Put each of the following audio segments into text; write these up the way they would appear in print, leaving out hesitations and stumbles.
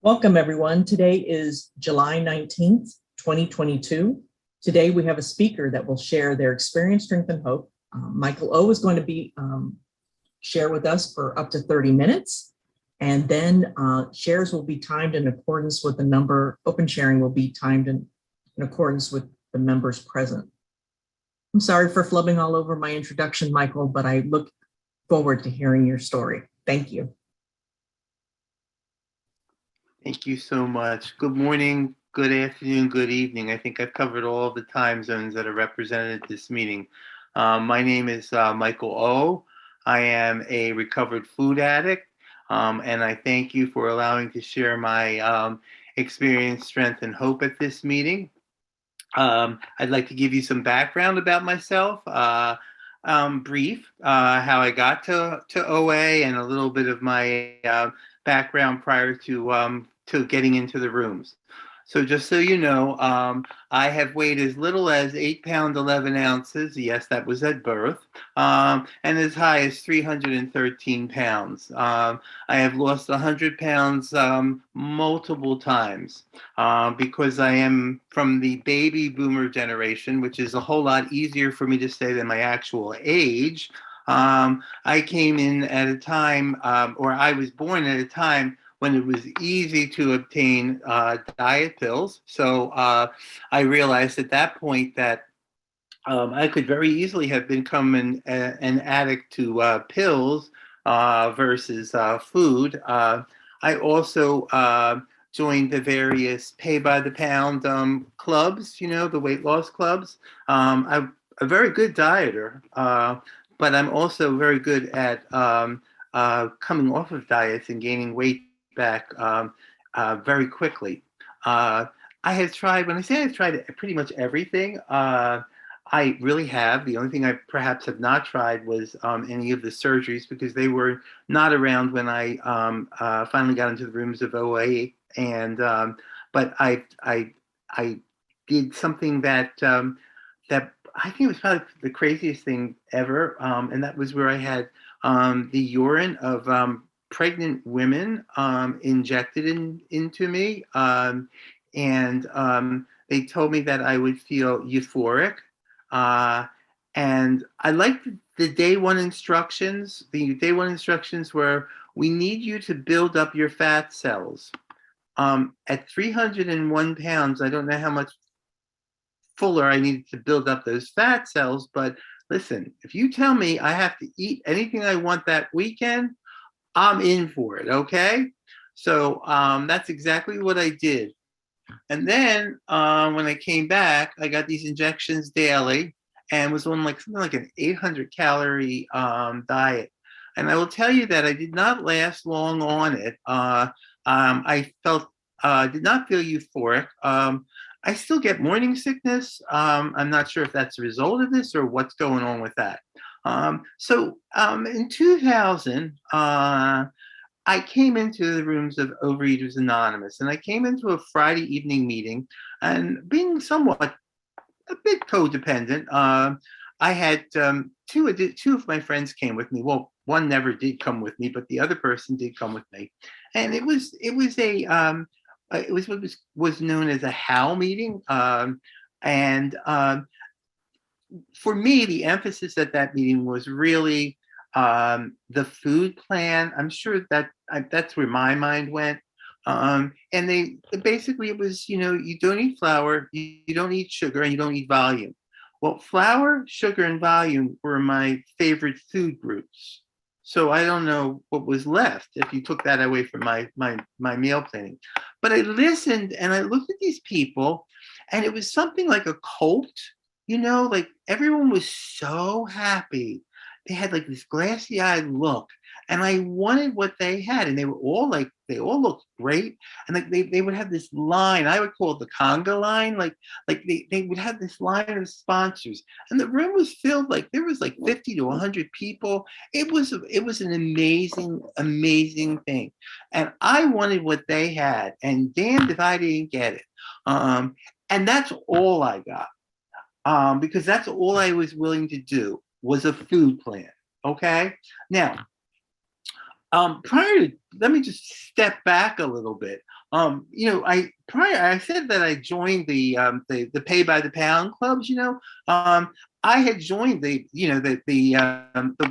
Welcome, everyone. Today is July 19th, 2022. Today, we have a speaker that will share their experience, strength, and hope. Michael O. is going to be share with us for up to 30 minutes. And then shares will be timed in accordance with the number, open sharing will be timed in accordance with the members present. I'm sorry for flubbing all over my introduction, Michael, but I look forward to hearing your story. Thank you. Thank you so much. Good morning, good afternoon, good evening. I think I've covered all of the time zones that are represented at this meeting. My name is Michael O. I am a recovered food addict, and I thank you for allowing to share my experience, strength, and hope at this meeting. I'd like to give you some background about myself, brief, how I got to OA, and a little bit of my background prior to getting into the rooms. So just so you know, I have weighed as little as 8 pounds, 11 ounces. Yes, that was at birth. And as high as 313 pounds. I have lost 100 pounds multiple times because I am from the baby boomer generation, which is a whole lot easier for me to say than my actual age. I came in at a time, or I was born at a time when it was easy to obtain diet pills. So I realized at that point that I could very easily have become an addict to pills versus food. I also joined the various pay-by-the-pound clubs, the weight loss clubs. I'm a very good dieter, but I'm also very good at coming off of diets and gaining weight back very quickly. I have tried, when I say I've tried pretty much everything, I really have. The only thing I perhaps have not tried was any of the surgeries, because they were not around when I finally got into the rooms of OA. And but I did something that that I think was probably the craziest thing ever, and that was where I had the urine of pregnant women injected into me, and they told me that I would feel euphoric. And I liked the day one instructions. The day one instructions were, we need you to build up your fat cells. At 301 pounds, I don't know how much fuller I needed to build up those fat cells, but listen, if you tell me I have to eat anything I want that weekend, I'm in for it, okay? So that's exactly what I did. And then when I came back, I got these injections daily and was on something like an 800 calorie diet. And I will tell you that I did not last long on it. I did not feel euphoric. I still get morning sickness. I'm not sure if that's a result of this or what's going on with that. So in 2000, I came into the rooms of Overeaters Anonymous, and I came into a Friday evening meeting, and being somewhat a bit codependent, I had two of my friends came with me. Well, one never did come with me, but the other person did come with me, and it was what was known as a HOW meeting, and for me, the emphasis at that meeting was really the food plan. I'm sure that that's where my mind went. And they basically, it was, you don't eat flour, you don't eat sugar, and you don't eat volume. Well, flour, sugar, and volume were my favorite food groups. So I don't know what was left if you took that away from my meal planning. But I listened and I looked at these people, and it was something like a cult. Like everyone was so happy. They had like this glassy-eyed look, and I wanted what they had. And they all looked great. And like they would have this line, I would call it the conga line. Like they would have this line of sponsors, and the room was filled, like there was like 50 to 100 people. It was an amazing thing. And I wanted what they had, and damned if I didn't get it. And that's all I got. Because that's all I was willing to do was a food plan. Okay. Now, let me just step back a little bit. I said that I joined the pay by the pound clubs. I had joined the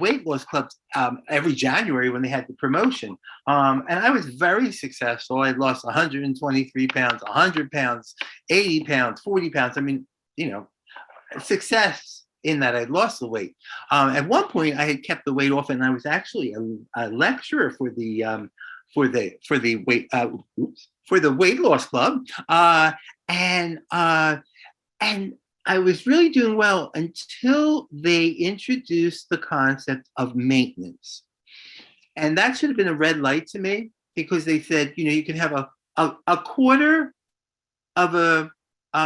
weight loss clubs every January when they had the promotion, and I was very successful. I lost 123 pounds, 100 pounds, 80 pounds, 40 pounds. I mean, success in that I lost the weight. At one point, I had kept the weight off, and I was actually a lecturer for the weight loss club, and I was really doing well until they introduced the concept of maintenance, and that should have been a red light to me because they said, you can have a quarter of a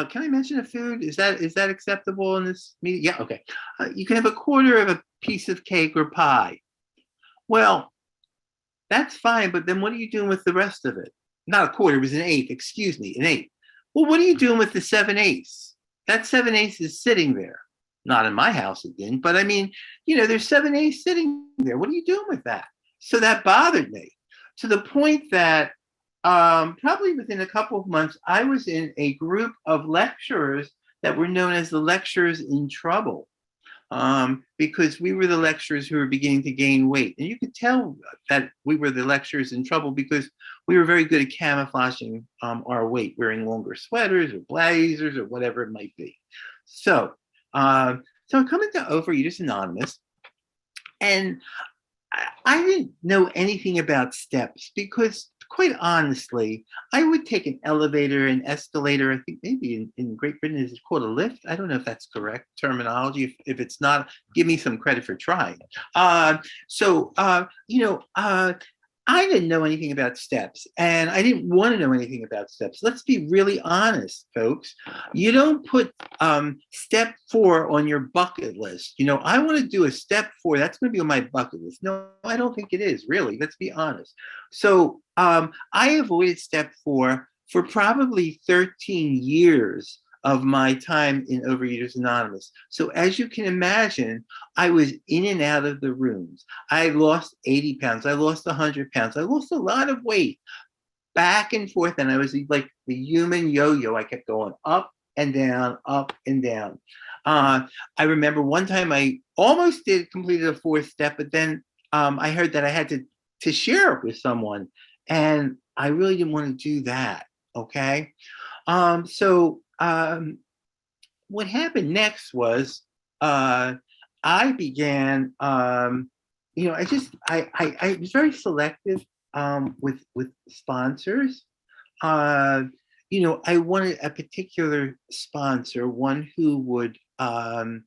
can I mention a food? Is that acceptable in this meeting? Yeah, okay. You can have a quarter of a piece of cake or pie. Well, that's fine, but then what are you doing with the rest of it? Not a quarter, it was an eighth, excuse me, an eighth. Well, what are you doing with the 7/8? That 7/8 is sitting there. Not in my house, it didn't, but I mean, there's 7/8 sitting there. What are you doing with that? So that bothered me to the point that probably within a couple of months, I was in a group of lecturers that were known as the lecturers in trouble, because we were the lecturers who were beginning to gain weight. And you could tell that we were the lecturers in trouble because we were very good at camouflaging our weight, wearing longer sweaters or blazers or whatever it might be. So I come into Overeaters Anonymous, and I didn't know anything about steps because, quite honestly, I would take an elevator, an escalator. I think maybe in Great Britain is called a lift. I don't know if that's correct terminology. If it's not, give me some credit for trying. I didn't know anything about steps, and I didn't want to know anything about steps. Let's be really honest, folks. You don't put step 4 on your bucket list. I want to do a step 4. That's going to be on my bucket list. No, I don't think it is, really. Let's be honest. So I avoided step 4 for probably 13 years of my time in Overeaters Anonymous. So as you can imagine, I was in and out of the rooms. I lost 80 pounds. I lost 100 pounds. I lost a lot of weight back and forth. And I was like the human yo-yo. I kept going up and down, up and down. I remember one time I almost completed a 4th step, but then I heard that I had to share it with someone. And I really didn't want to do that. Okay. What happened next was I began, I was very selective with sponsors. I wanted a particular sponsor, one who would kind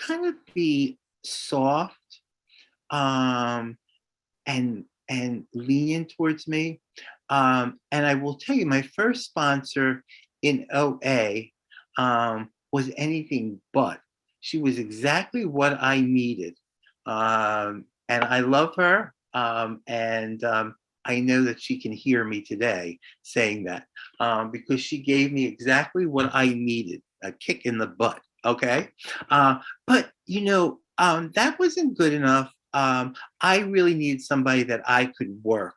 of be soft and lenient towards me. And I will tell you, my first sponsor in OA was anything but. She was exactly what I needed. And I love her. And I know that she can hear me today saying that because she gave me exactly what I needed, a kick in the butt. Okay. But that wasn't good enough. I really needed somebody that I could work,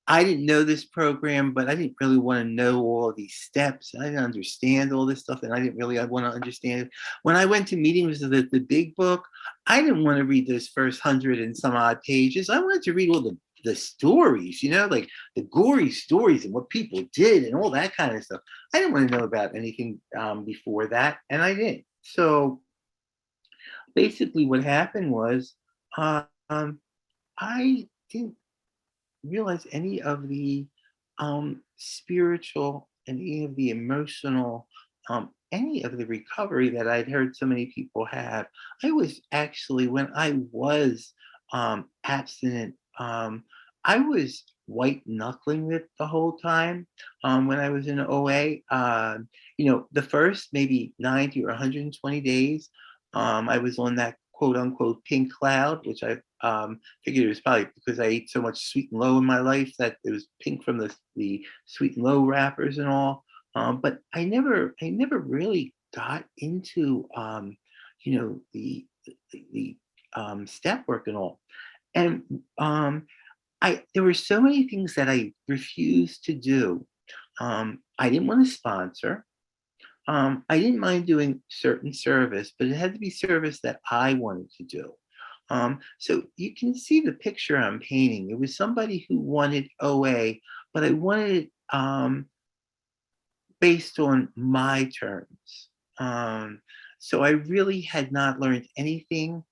I didn't know this program, but I didn't really want to know all of these steps. I didn't understand all this stuff, and I didn't really want to understand it. When I went to meetings with the big book, I didn't want to read those first 100 and some odd pages. I wanted to read all the stories, like the gory stories and what people did and all that kind of stuff. I didn't want to know about anything before that, and I didn't. So basically what happened was I didn't realize any of the spiritual and any of the emotional, any of the recovery that I'd heard so many people have. I was actually, when I was abstinent, I was white knuckling it the whole time when I was in OA. The first maybe 90 or 120 days, I was on that quote unquote pink cloud, which I figured it was probably because I ate so much sweet and low in my life that it was pink from the sweet and low wrappers and all. But I never really got into the step work and all. And there were so many things that I refused to do. I didn't want to sponsor. I didn't mind doing certain service, but it had to be service that I wanted to do. So you can see the picture I'm painting. It was somebody who wanted OA, but I wanted it based on my terms. So I really had not learned anything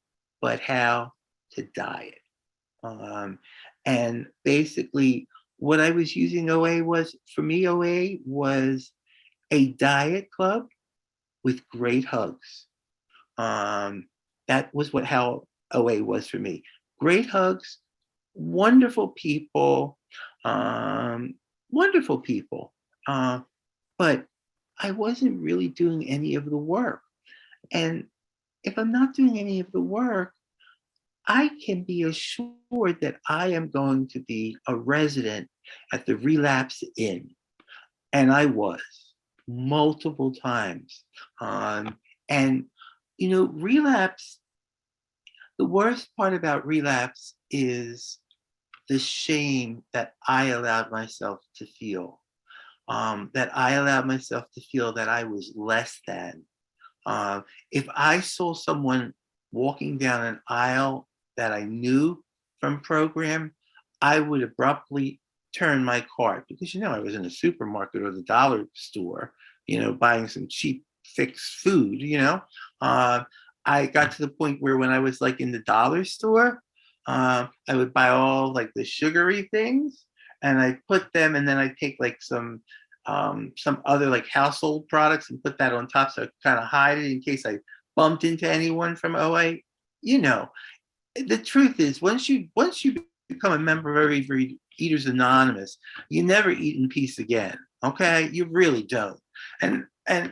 but how to diet. And basically, what I was using OA was, for me, OA was a diet club with great hugs. That was how OA was for me. Great hugs, wonderful people, wonderful people. But I wasn't really doing any of the work. And if I'm not doing any of the work, I can be assured that I am going to be a resident at the Relapse Inn. And I was multiple times. And, Relapse, the worst part about Relapse is the shame that I allowed myself to feel. That I allowed myself to feel that I was less than. If I saw someone walking down an aisle that I knew from program, I would abruptly turn my cart because, I was in a supermarket or the dollar store, buying some cheap fixed food, I got to the point where when I was like in the dollar store, I would buy all like the sugary things and I put them, and then I take like some other like household products and put that on top so I could kind of hide it in case I bumped into anyone from OA. The truth is, once you become a member of Overeaters Anonymous, you never eat in peace again. Okay, you really don't. And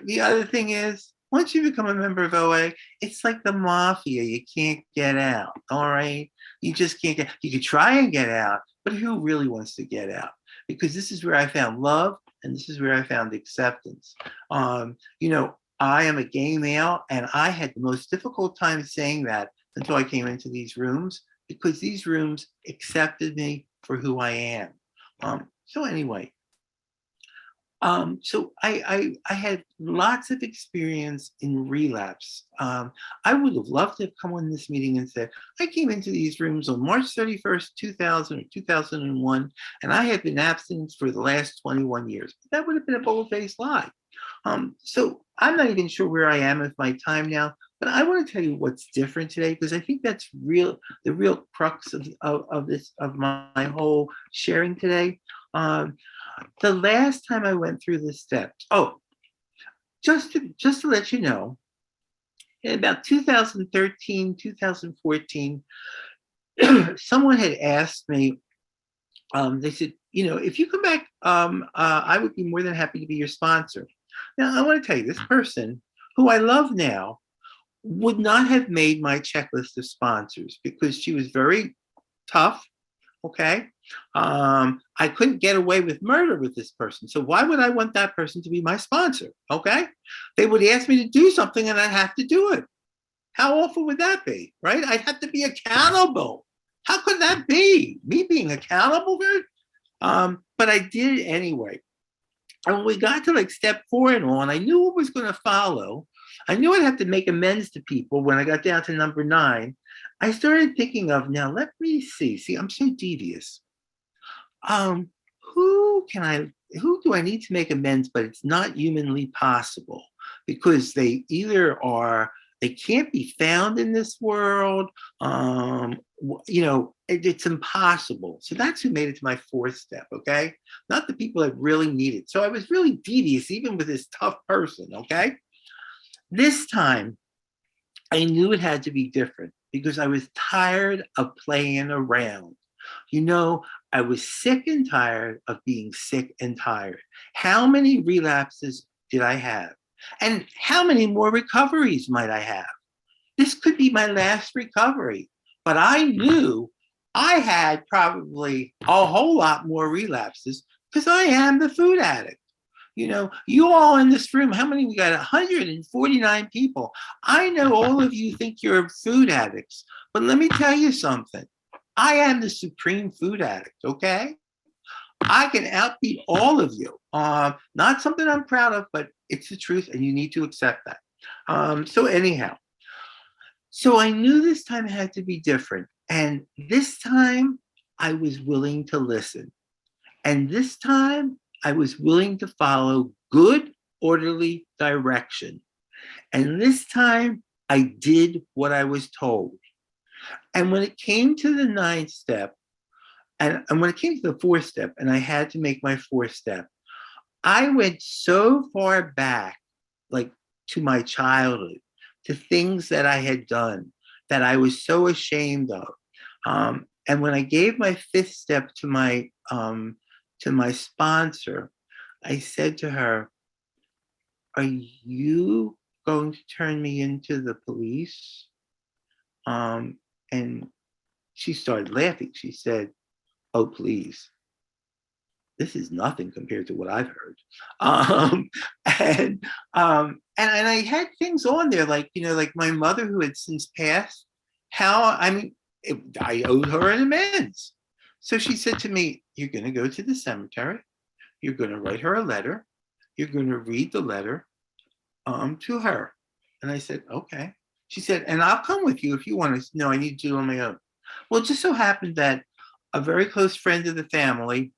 the other thing is, once you become a member of OA, it's like the mafia. You can't get out. All right, you just can't get. You could try and get out, but who really wants to get out? Because this is where I found love, and this is where I found acceptance. I am a gay male, and I had the most difficult time saying that until I came into these rooms, because these rooms accepted me for who I am. So anyway, so I had lots of experience in relapse. I would have loved to have come on this meeting and said, I came into these rooms on March 31st, 2000 or 2001, and I have been abstinent for the last 21 years. That would have been a bold-faced lie. So I'm not even sure where I am with my time now, but I want to tell you what's different today, because I think that's the real crux of my whole sharing today. The last time I went through the steps, just to let you know, in about 2013, 2014, someone had asked me, they said, if you come back, I would be more than happy to be your sponsor. Now, I want to tell you, this person, who I love now, would not have made my checklist of sponsors because she was very tough. Okay. I couldn't get away with murder with this person. So why would I want that person to be my sponsor? Okay. They would ask me to do something and I'd have to do it. How awful would that be? Right? I'd have to be accountable. How could that be? Me being accountable for it? But I did it anyway. And when we got to like step 4 and on, I knew what was going to follow. I knew I'd have to make amends to people when I got down to number 9. I started thinking of, now let me see. See, I'm so devious. Who do I need to make amends, but it's not humanly possible because they can't be found in this world. It's impossible. So that's who made it to my 4th step, okay? Not the people that really need it. So I was really devious, even with this tough person, okay? This time, I knew it had to be different because I was tired of playing around. I was sick and tired of being sick and tired. How many relapses did I have? And how many more recoveries might I have? This could be my last recovery, but I knew I had probably a whole lot more relapses because I am the food addict. You all in this room, how many? We got 149 people. I know all of you think you're food addicts, but let me tell you something. I am the supreme food addict, okay? I can outbeat all of you. Not something I'm proud of, but it's the truth, and you need to accept that. So anyhow, so I knew this time had to be different. And this time I was willing to listen. And this time I was willing to follow good, orderly direction. And this time I did what I was told. And when it came to the ninth step, and when it came to the fourth step, and I had to make my fourth step, I went so far back, like to my childhood, to things that I had done that I was so ashamed of. And when I gave my fifth step to my sponsor, I said to her, "Are you going to turn me into the police?" And she started laughing. She said, "Oh, please. This is nothing compared to what I've heard." Um, and and I had things on there like, like my mother who had since passed. I owed her an amends. So she said to me, "You're going to go to the cemetery. You're going to write her a letter. You're going to read the letter to her." And I said, "Okay." She said, "And I'll come with you if you want to." No, I need to do it on my own. Well, it just so happened that a very close friend of the family,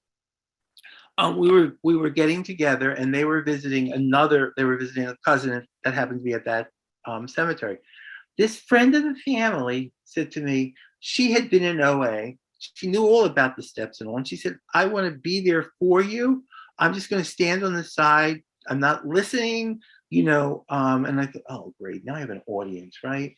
we were getting together, and they were visiting a cousin that happened to be at that cemetery. This friend of the family said to me, she had been in OA. She knew all about the steps and all. And she said, "I want to be there for you. I'm just going to stand on the side. I'm not listening, And I thought, oh, great. Now I have an audience, right?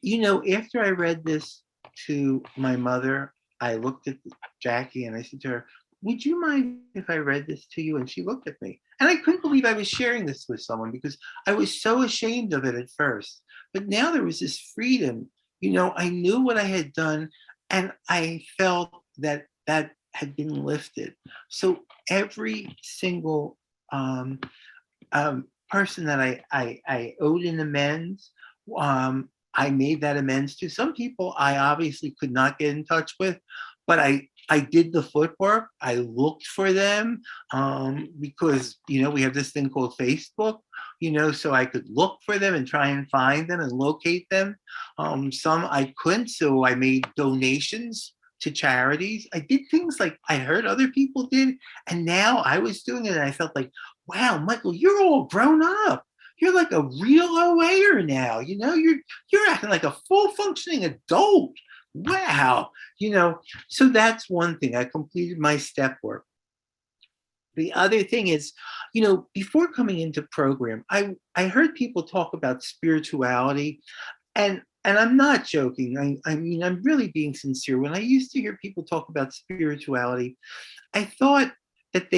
After I read this to my mother, I looked at Jackie and I said to her, "Would you mind if I read this to you?" And she looked at me. And I couldn't believe I was sharing this with someone because I was so ashamed of it at first. But now there was this freedom. I knew what I had done, and I felt that that had been lifted. So every single person that I owed an amends, I made that amends to. Some people I obviously could not get in touch with, but I did the footwork. I looked for them because we have this thing called Facebook, so I could look for them and try and find them and locate them. Some I couldn't, so I made donations to charities. I did things like I heard other people did, and now I was doing it, and I felt like, wow, Michael, you're all grown up. You're like a real OAer now. You're acting like a full functioning adult. Wow. So that's one thing. I completed my step work. The other thing is, before coming into program, I heard people talk about spirituality, and I'm not joking. I mean, I'm really being sincere. When I used to hear people talk about spirituality, I thought that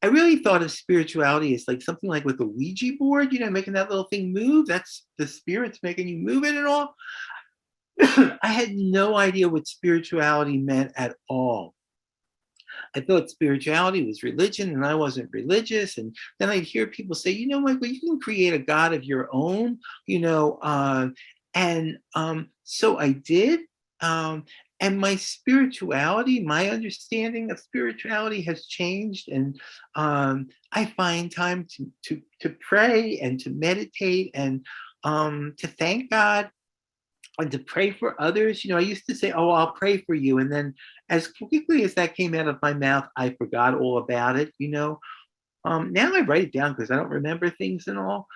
I really thought of spirituality as like something like with a Ouija board, making that little thing move. That's the spirits making you move it and all. I had no idea what spirituality meant at all. I thought spirituality was religion, and I wasn't religious. And then I'd hear people say, Michael, you can create a God of your own, so I did. And my spirituality, my understanding of spirituality has changed. And I find time to pray and to meditate and to thank God and to pray for others. I used to say, "Oh, I'll pray for you." And then as quickly as that came out of my mouth, I forgot all about it. Now I write it down because I don't remember things and all.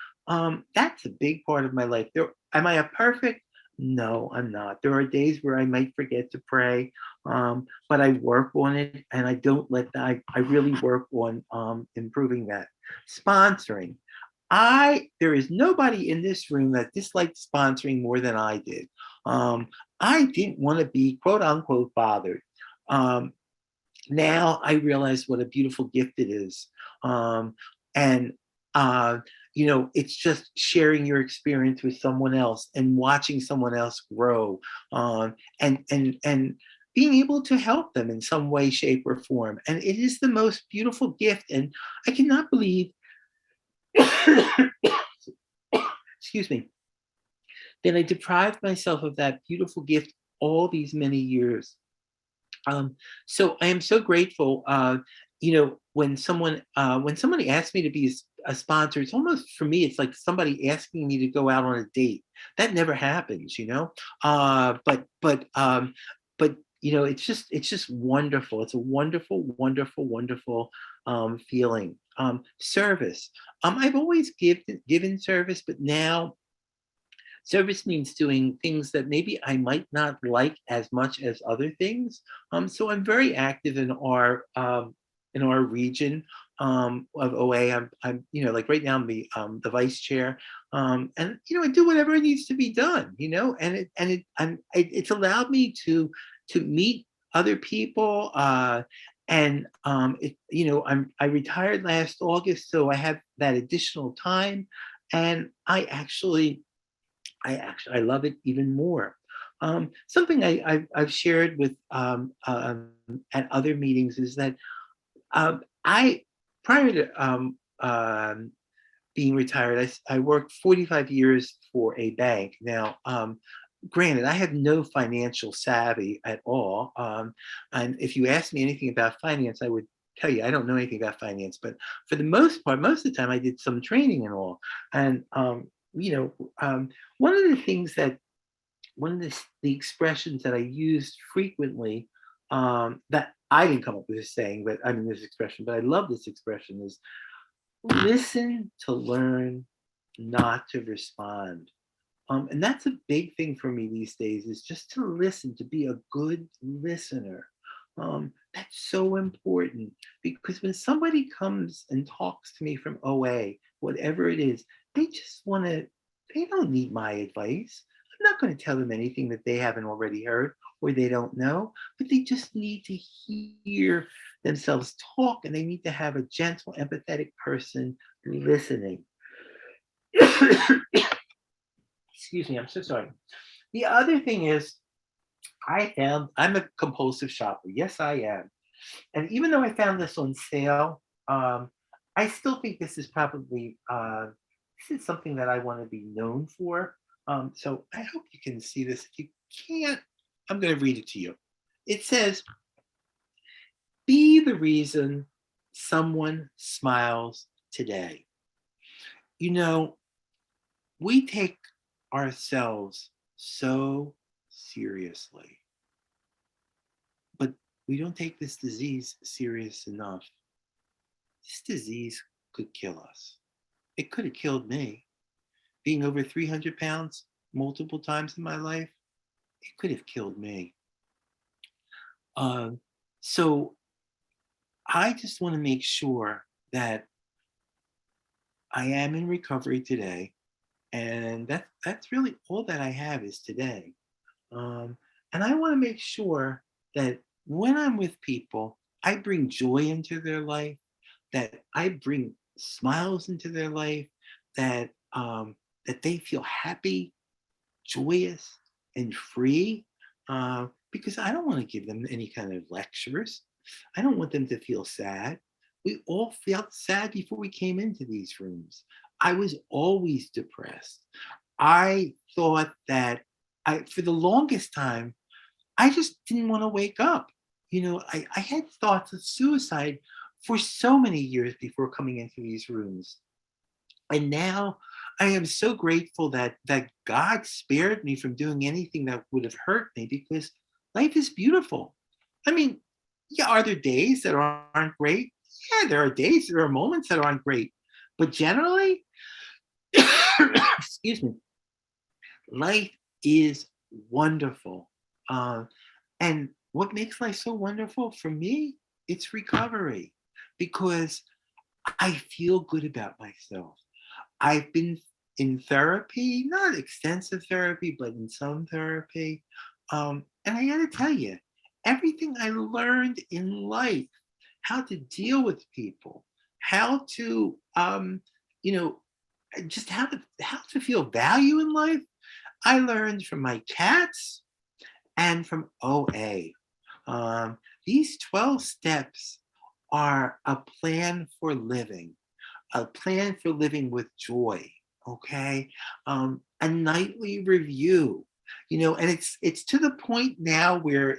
That's a big part of my life. Am I a perfect? No, I'm not. There are days where I might forget to pray, but I work on it, and I don't let that. I really work on improving that. Sponsoring. There is nobody in this room that disliked sponsoring more than I did. I didn't want to be quote unquote bothered. Now I realize what a beautiful gift it is. And it's just sharing your experience with someone else and watching someone else grow, and being able to help them in some way, shape, or form. And it is the most beautiful gift. And I cannot believe excuse me, that I deprived myself of that beautiful gift all these many years. So I am so grateful. When somebody asks me to be a sponsor, it's almost for me, it's like somebody asking me to go out on a date. That never happens, you know. But it's just wonderful. It's a wonderful, wonderful, wonderful feeling. Service. I've always given service, but now service means doing things that maybe I might not like as much as other things. So I'm very active in our region of OA. Like right now I'm the vice chair, and I do whatever needs to be done. It's allowed me to meet other people. I retired last August, so I have that additional time, and I love it even more. Something I've shared with at other meetings is that I prior to being retired, I worked 45 years for a bank. Now, granted, I have no financial savvy at all, and if you asked me anything about finance, I would tell you I don't know anything about finance. But for the most part, most of the time, I did some training and all, and you know. One of the things that one of the expressions that I used frequently, that I didn't come up with this saying, but I mean this expression, but I love this expression is listen to learn, not to respond. And that's a big thing for me these days is just to listen, to be a good listener. That's so important because when somebody comes and talks to me from OA, whatever it is, they don't need my advice. I'm not going to tell them anything that they haven't already heard or they don't know, but they just need to hear themselves talk and they need to have a gentle, empathetic person listening. Excuse me, I'm so sorry. The other thing is, I'm a compulsive shopper. Yes, I am. And even though I found this on sale, I still think this is something that I want to be known for. So I hope you can see this. If you can't, I'm going to read it to you. It says, "Be the reason someone smiles today." You know, we take ourselves so seriously, but we don't take this disease serious enough. This disease could kill us. It could have killed me. Being over 300 pounds multiple times in my life, it could have killed me. Um, so I just want to make sure that I am in recovery today, and that's really all that I have is today. Um, and I want to make sure that when I'm with people, I bring joy into their life, that I bring smiles into their life, that that they feel happy, joyous, and free. Because I don't want to give them any kind of lectures. I don't want them to feel sad. We all felt sad before we came into these rooms. I was always depressed. I thought that for the longest time, I just didn't want to wake up. I had thoughts of suicide for so many years before coming into these rooms. And now I am so grateful that God spared me from doing anything that would have hurt me because life is beautiful. I mean, yeah, are there days that aren't great? Yeah, there are days, there are moments that aren't great. But generally, excuse me, life is wonderful. Uh, and what makes life so wonderful for me? It's recovery because I feel good about myself. I've been in therapy, not extensive therapy, but in some therapy. And I got to tell you, everything I learned in life, how to deal with people, how to, just how to feel value in life, I learned from my cats and from OA. Um, these 12 steps are a plan for living with joy. Okay. A nightly review, and it's to the point now where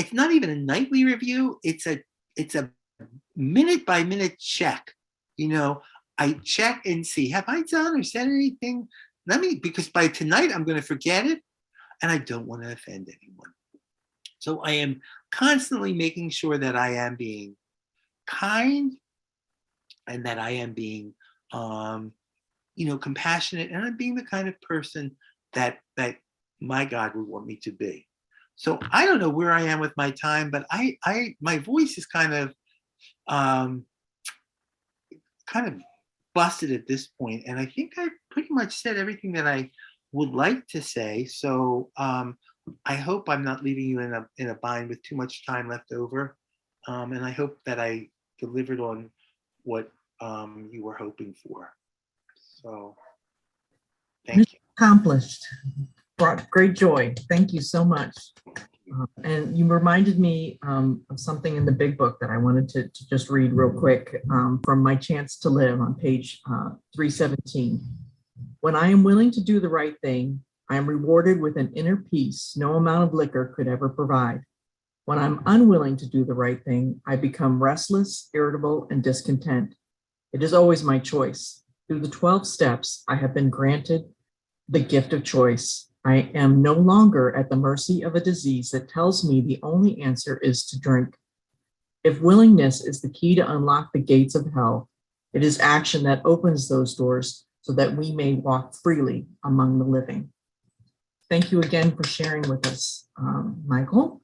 it's not even a nightly review. It's a minute by minute check. I check and see, have I done or said anything? Because by tonight I'm going to forget it, and I don't want to offend anyone. So I am constantly making sure that I am being kind and that I am being, compassionate, and I'm being the kind of person that my God would want me to be. So I don't know where I am with my time, but my voice is kind of busted at this point, and I think I pretty much said everything that I would like to say. So I hope I'm not leaving you in a bind with too much time left over, and I hope that I delivered on what you were hoping for. So thank you. Accomplished. Brought great joy. Thank you so much. And you reminded me of something in the big book that I wanted to just read real quick from My Chance to Live on page 317. When I am willing to do the right thing, I am rewarded with an inner peace no amount of liquor could ever provide. When I'm unwilling to do the right thing, I become restless, irritable, and discontent. It is always my choice. Through the 12 steps, I have been granted the gift of choice. I am no longer at the mercy of a disease that tells me the only answer is to drink. If willingness is the key to unlock the gates of hell, it is action that opens those doors so that we may walk freely among the living. Thank you again for sharing with us, Michael.